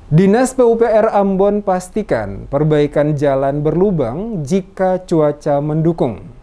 Dinas PUPR Ambon pastikan perbaikan jalan berlubang jika cuaca mendukung.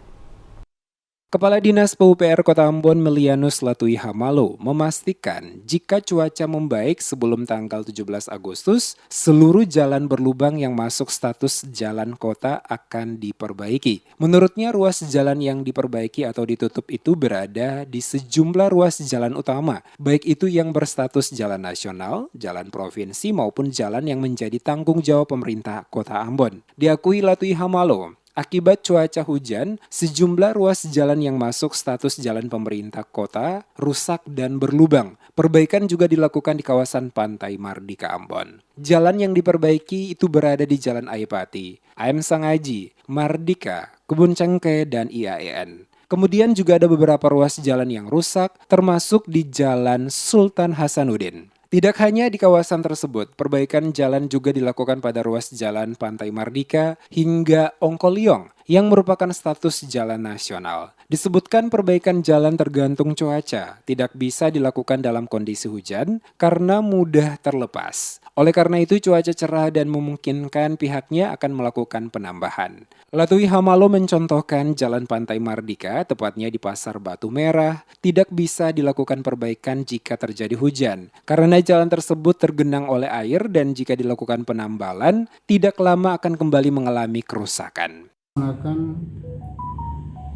Kepala Dinas PUPR Kota Ambon Melianus Latui Hamalo memastikan jika cuaca membaik sebelum tanggal 17 Agustus, seluruh jalan berlubang yang masuk status jalan kota akan diperbaiki. Menurutnya ruas jalan yang diperbaiki atau ditutup itu berada di sejumlah ruas jalan utama, baik itu yang berstatus jalan nasional, jalan provinsi maupun jalan yang menjadi tanggung jawab pemerintah Kota Ambon. Diakui Latui Hamalo, akibat cuaca hujan, sejumlah ruas jalan yang masuk status jalan pemerintah kota rusak dan berlubang. Perbaikan juga dilakukan di kawasan Pantai Mardika Ambon. Jalan yang diperbaiki itu berada di Jalan Ayepati, AM Sangaji, Mardika, Kebun Cengkeh, dan IAEN. Kemudian juga ada beberapa ruas jalan yang rusak, termasuk di Jalan Sultan Hasanuddin. Tidak hanya di kawasan tersebut, perbaikan jalan juga dilakukan pada ruas jalan Pantai Mardika hingga Ongkoliong yang merupakan status jalan nasional. Disebutkan perbaikan jalan tergantung cuaca, tidak bisa dilakukan dalam kondisi hujan karena mudah terlepas. Oleh karena itu cuaca cerah dan memungkinkan pihaknya akan melakukan penambahan. Latui Hamalo mencontohkan jalan Pantai Mardika, tepatnya di Pasar Batu Merah, tidak bisa dilakukan perbaikan jika terjadi hujan, karena jalan tersebut tergenang oleh air dan jika dilakukan penambalan, tidak lama akan kembali mengalami kerusakan. Akan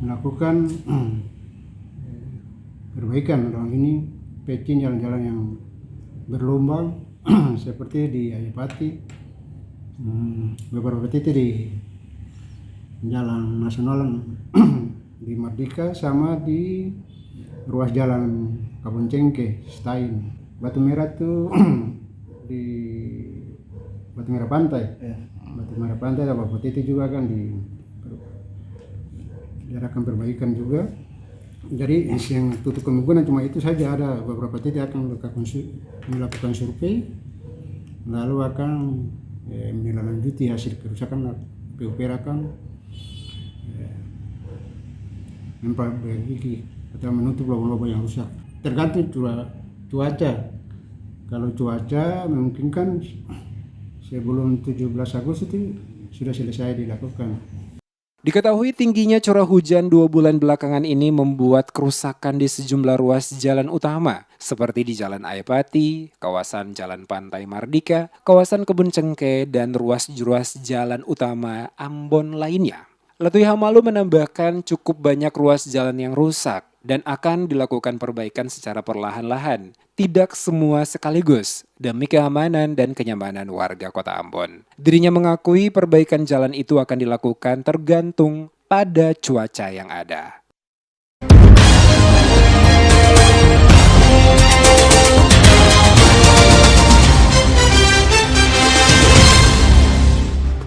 melakukan perbaikan dalam ini patching jalan-jalan yang berlubang seperti di Ayepati, beberapa titik di jalan nasional di Mardika sama di ruas jalan Kebun Cengkeh, Stein, Batu Merah tuh di Batu Merah Pantai, Batu Merah Pantai ada beberapa titik juga kan diadakan perbaikan juga. Jadi yang tutup kemungkinan cuma itu saja, ada beberapa titik akan melakukan survei lalu akan menindaklanjuti hasil kerusakan. PUPR akan memperbaiki atau menutup lubang-lubang yang rusak. Tergantung cuaca. Kalau cuaca memungkinkan sebelum 17 Agustus itu sudah selesai dilakukan. Diketahui tingginya curah hujan 2 bulan belakangan ini membuat kerusakan di sejumlah ruas jalan utama, seperti di Jalan Ayepati, kawasan Jalan Pantai Mardika, kawasan Kebun Cengkeh, dan ruas-ruas jalan utama Ambon lainnya. Latui Hamalo menambahkan cukup banyak ruas jalan yang rusak dan akan dilakukan perbaikan secara perlahan-lahan, tidak semua sekaligus, demi keamanan dan kenyamanan warga Kota Ambon. Dirinya mengakui perbaikan jalan itu akan dilakukan tergantung pada cuaca yang ada.